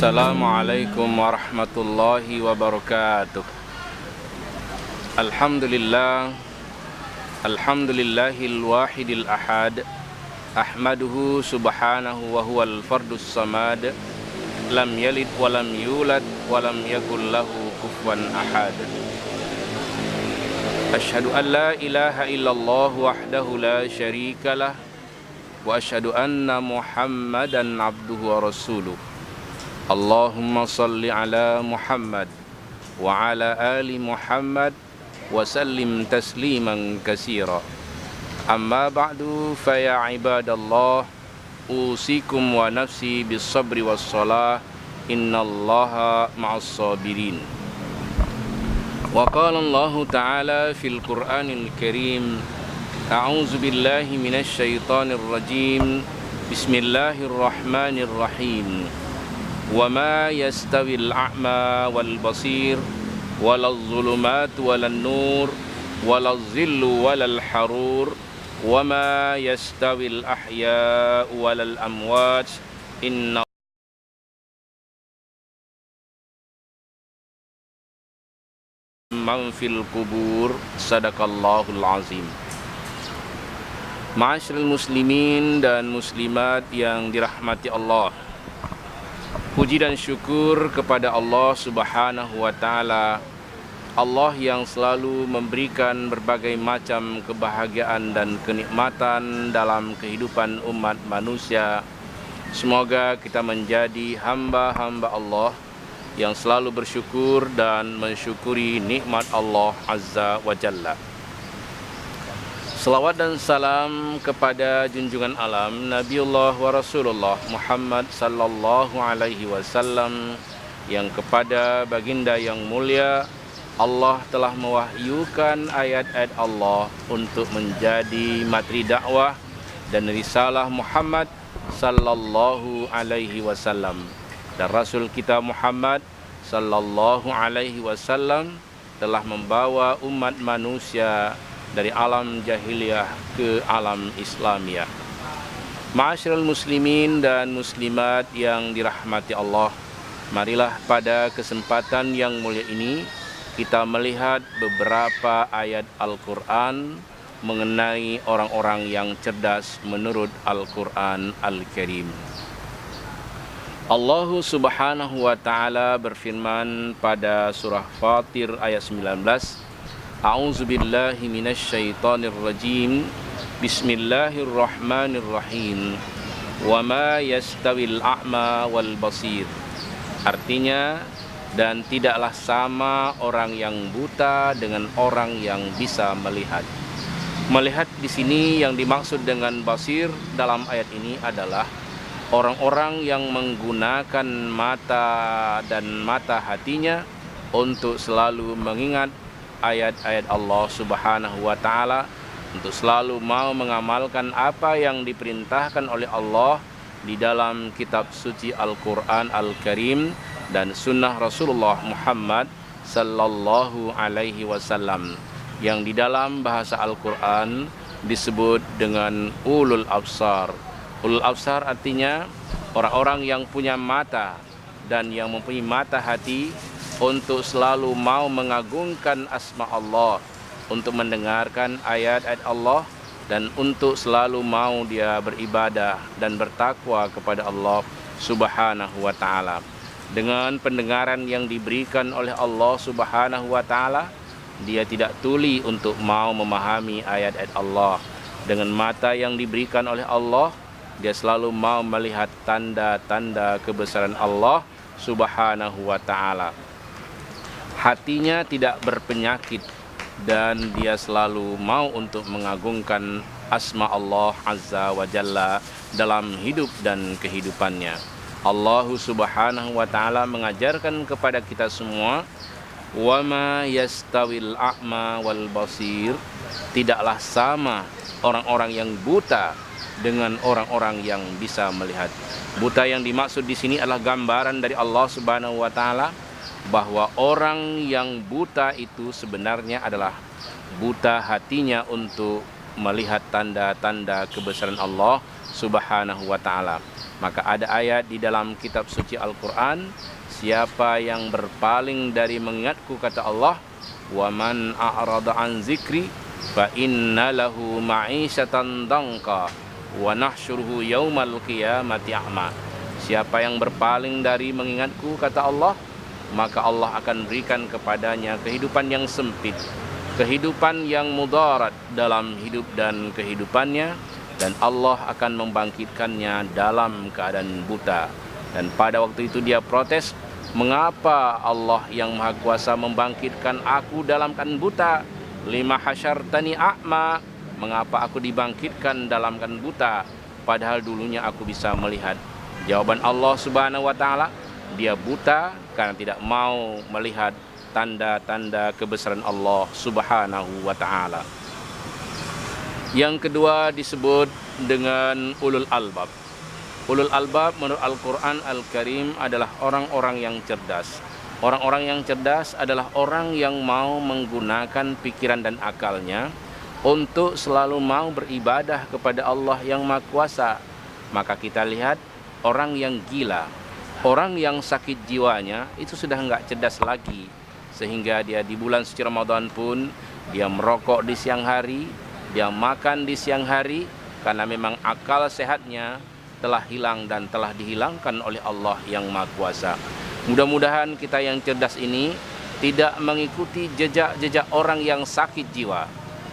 Assalamualaikum warahmatullahi wabarakatuh. Alhamdulillah, alhamdulillahil wahidil ahad. Ahmaduhu subhanahu wa huwal fardus samad. Lam yalid wa lam yulad wa lam yakul lahu kufuwan ahad. Asyhadu an la ilaha illallah wahdahu la syarikalah wa asyhadu anna Muhammadan abduhu wa rasuluh. Allahumma salli ala Muhammad wa ala ali Muhammad wa sallim tasliman katsira. Amma ba'du, fa ya ibadallah, usikum wa nafsi bis sabri was salah, innallaha ma'as sabirin. Wa qala Allah ta'ala fil Qur'anil Karim, a'udzu billahi minasy syaithanir rajim. Bismillahirrahmanirrahim. Wa ma yastawil a'ma wal basir walal zulumat walal nur walal zillu walal harur wa ma yastawil ahya walal amwat inna man fil kubur. Sadaqallahul azim. Ma'asyiral muslimin dan muslimat yang dirahmati Allah, puji dan syukur kepada Allah Subhanahu wa ta'ala, Allah yang selalu memberikan berbagai macam kebahagiaan dan kenikmatan dalam kehidupan umat manusia. Semoga kita menjadi hamba-hamba Allah yang selalu bersyukur dan mensyukuri nikmat Allah Azza wa Jalla. Salawat dan salam kepada junjungan alam Nabiullah wa Rasulullah Muhammad sallallahu alaihi wasallam, yang kepada baginda yang mulia Allah telah mewahyukan ayat-ayat Allah untuk menjadi materi dakwah dan risalah Muhammad sallallahu alaihi wasallam. Dan Rasul kita Muhammad sallallahu alaihi wasallam telah membawa umat manusia dari alam jahiliyah ke alam Islamiyah. Ma'asyiral muslimin dan muslimat yang dirahmati Allah, marilah pada kesempatan yang mulia ini kita melihat beberapa ayat Al-Quran mengenai orang-orang yang cerdas menurut Al-Quran Al-Karim. Allah Subhanahu wa ta'ala berfirman pada surah Fatir ayat 19, A'udzu billahi minasy syaithanir rajim. Bismillahirrahmanirrahim. Wa ma yastawil a'ma wal basir. Artinya, dan tidaklah sama orang yang buta dengan orang yang bisa melihat. Melihat di sini yang dimaksud dengan basir dalam ayat ini adalah orang-orang yang menggunakan mata dan mata hatinya untuk selalu mengingat ayat-ayat Allah Subhanahu wa ta'ala, untuk selalu mau mengamalkan apa yang diperintahkan oleh Allah di dalam kitab suci Al-Quran Al-Karim dan sunnah Rasulullah Muhammad sallallahu alaihi wasallam, yang di dalam bahasa Al-Quran disebut dengan ulul absar. Ulul absar artinya orang-orang yang punya mata dan yang mempunyai mata hati untuk selalu mau mengagungkan asma Allah, untuk mendengarkan ayat-ayat Allah, dan untuk selalu mau dia beribadah dan bertakwa kepada Allah Subhanahu wa ta'ala. Dengan pendengaran yang diberikan oleh Allah Subhanahu wa ta'ala, dia tidak tuli untuk mau memahami ayat-ayat Allah. Dengan mata yang diberikan oleh Allah, dia selalu mau melihat tanda-tanda kebesaran Allah Subhanahu wa ta'ala. Hatinya tidak berpenyakit dan dia selalu mau untuk mengagungkan asma Allah Azza wa Jalla dalam hidup dan kehidupannya. Allah Subhanahu wa ta'ala mengajarkan kepada kita semua, wa ma yastawil a'ma wal basir. Tidaklah sama orang-orang yang buta dengan orang-orang yang bisa melihat. Buta yang dimaksud di sini adalah gambaran dari Allah Subhanahu wa ta'ala bahwa orang yang buta itu sebenarnya adalah buta hatinya untuk melihat tanda-tanda kebesaran Allah Subhanahu wa ta'ala. Maka ada ayat di dalam kitab suci Al-Quran, siapa yang berpaling dari mengingatku, kata Allah, wa man a'rada an zikri fa inna lahu ma'isyatan dangka wa nahsyuruhu yaumal qiyamati a'ma. Siapa yang berpaling dari mengingatku, kata Allah, maka Allah akan berikan kepadanya kehidupan yang sempit, kehidupan yang mudarat dalam hidup dan kehidupannya, dan Allah akan membangkitkannya dalam keadaan buta. Dan pada waktu itu dia protes, mengapa Allah yang Maha Kuasa membangkitkan aku dalam keadaan buta? Lima hasyartani a'ma, mengapa aku dibangkitkan dalam keadaan buta, padahal dulunya aku bisa melihat? Jawaban Allah Subhanahu wa taala, dia buta karena tidak mau melihat tanda-tanda kebesaran Allah Subhanahu wa taala. Yang kedua disebut dengan ulul albab. Ulul albab menurut Al-Quran Al-Karim adalah orang-orang yang cerdas. Orang-orang yang cerdas adalah orang yang mau menggunakan pikiran dan akalnya untuk selalu mau beribadah kepada Allah yang Maha Kuasa. Maka kita lihat orang yang gila, orang yang sakit jiwanya itu sudah enggak cerdas lagi, sehingga dia di bulan suci Ramadan pun dia merokok di siang hari, dia makan di siang hari, karena memang akal sehatnya telah hilang dan telah dihilangkan oleh Allah yang Maha Kuasa. Mudah-mudahan kita yang cerdas ini tidak mengikuti jejak-jejak orang yang sakit jiwa,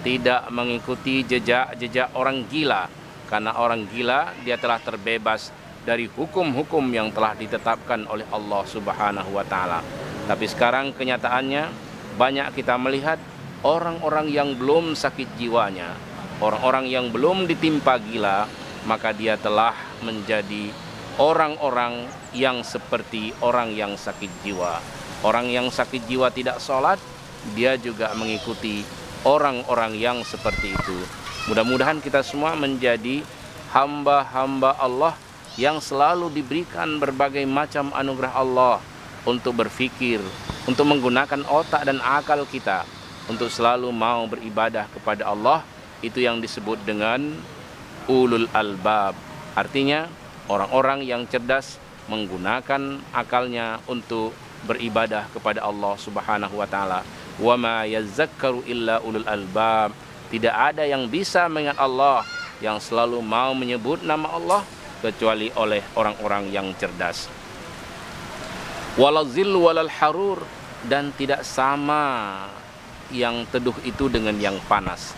tidak mengikuti jejak-jejak orang gila, karena orang gila dia telah terbebas dari hukum-hukum yang telah ditetapkan oleh Allah Subhanahu wa taala. Tapi sekarang kenyataannya banyak kita melihat orang-orang yang belum sakit jiwanya, orang-orang yang belum ditimpa gila, maka dia telah menjadi orang-orang yang seperti orang yang sakit jiwa. Orang yang sakit jiwa tidak sholat, dia juga mengikuti orang-orang yang seperti itu. Mudah-mudahan kita semua menjadi hamba-hamba Allah yang selalu diberikan berbagai macam anugerah Allah untuk berfikir, untuk menggunakan otak dan akal kita, untuk selalu mau beribadah kepada Allah. Itu yang disebut dengan ulul albab. Artinya orang-orang yang cerdas menggunakan akalnya untuk beribadah kepada Allah Subhanahu wa taala. Wa ma yazakkaru illa ulul albab. Tidak ada yang bisa mengingat Allah, yang selalu mau menyebut nama Allah, kecuali oleh orang-orang yang cerdas. Walal zillu walal harur, dan tidak sama yang teduh itu dengan yang panas.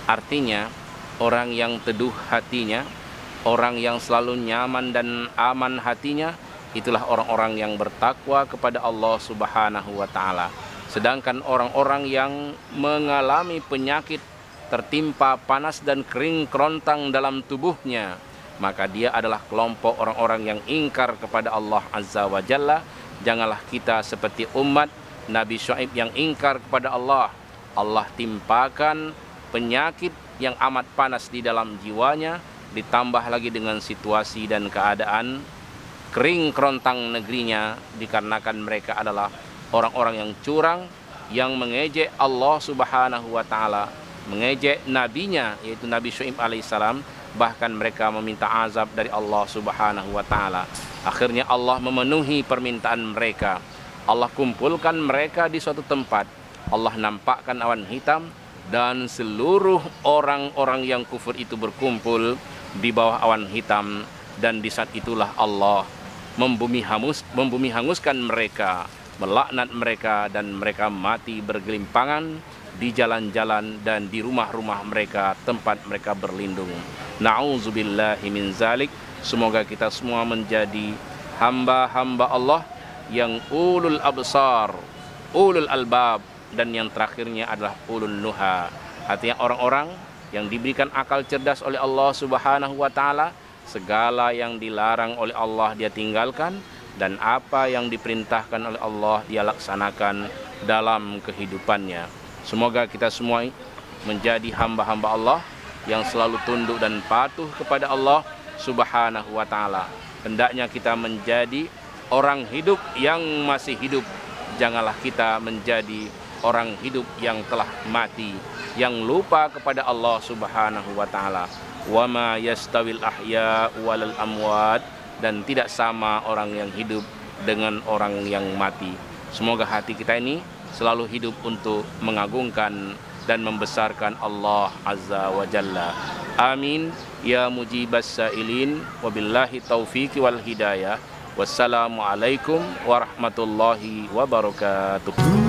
Artinya orang yang teduh hatinya, orang yang selalu nyaman dan aman hatinya, itulah orang-orang yang bertakwa kepada Allah Subhanahu wa taala. Sedangkan orang-orang yang mengalami penyakit, tertimpa panas dan kering kerontang dalam tubuhnya, maka dia adalah kelompok orang-orang yang ingkar kepada Allah Azza wa Jalla. Janganlah kita seperti umat Nabi Syuaib yang ingkar kepada Allah. Allah timpakan penyakit yang amat panas di dalam jiwanya, ditambah lagi dengan situasi dan keadaan kering kerontang negerinya, dikarenakan mereka adalah orang-orang yang curang, yang mengejek Allah Subhanahu wa taala, mengejek nabinya yaitu Nabi Syuaib alaihissalam. Bahkan mereka meminta azab dari Allah Subhanahu wa taala. Akhirnya Allah memenuhi permintaan mereka. Allah kumpulkan mereka di suatu tempat. Allah nampakkan awan hitam, dan seluruh orang-orang yang kufur itu berkumpul di bawah awan hitam. Dan di saat itulah Allah membumi hanguskan mereka, melaknat mereka, dan mereka mati bergelimpangan di jalan-jalan dan di rumah-rumah mereka, tempat mereka berlindung. Na'udzubillahi min zalik. Semoga kita semua menjadi hamba-hamba Allah yang ulul absar, ulul albab, dan yang terakhirnya adalah ulul nuha. Artinya orang-orang yang diberikan akal cerdas oleh Allah Subhanahu wa taala. Segala yang dilarang oleh Allah dia tinggalkan, dan apa yang diperintahkan oleh Allah dia laksanakan dalam kehidupannya. Semoga kita semua menjadi hamba-hamba Allah yang selalu tunduk dan patuh kepada Allah Subhanahu wa taala. Hendaknya kita menjadi orang hidup yang masih hidup. Janganlah kita menjadi orang hidup yang telah mati, yang lupa kepada Allah Subhanahu wa taala. Wa ma yastawil ahya walal amwat, dan tidak sama orang yang hidup dengan orang yang mati. Semoga hati kita ini selalu hidup untuk mengagungkan dan membesarkan Allah Azza wa Jalla. Amin ya mujibas sa'ilin, wabillahi taufiq wal hidayah. Wassalamualaikum warahmatullahi wabarakatuh.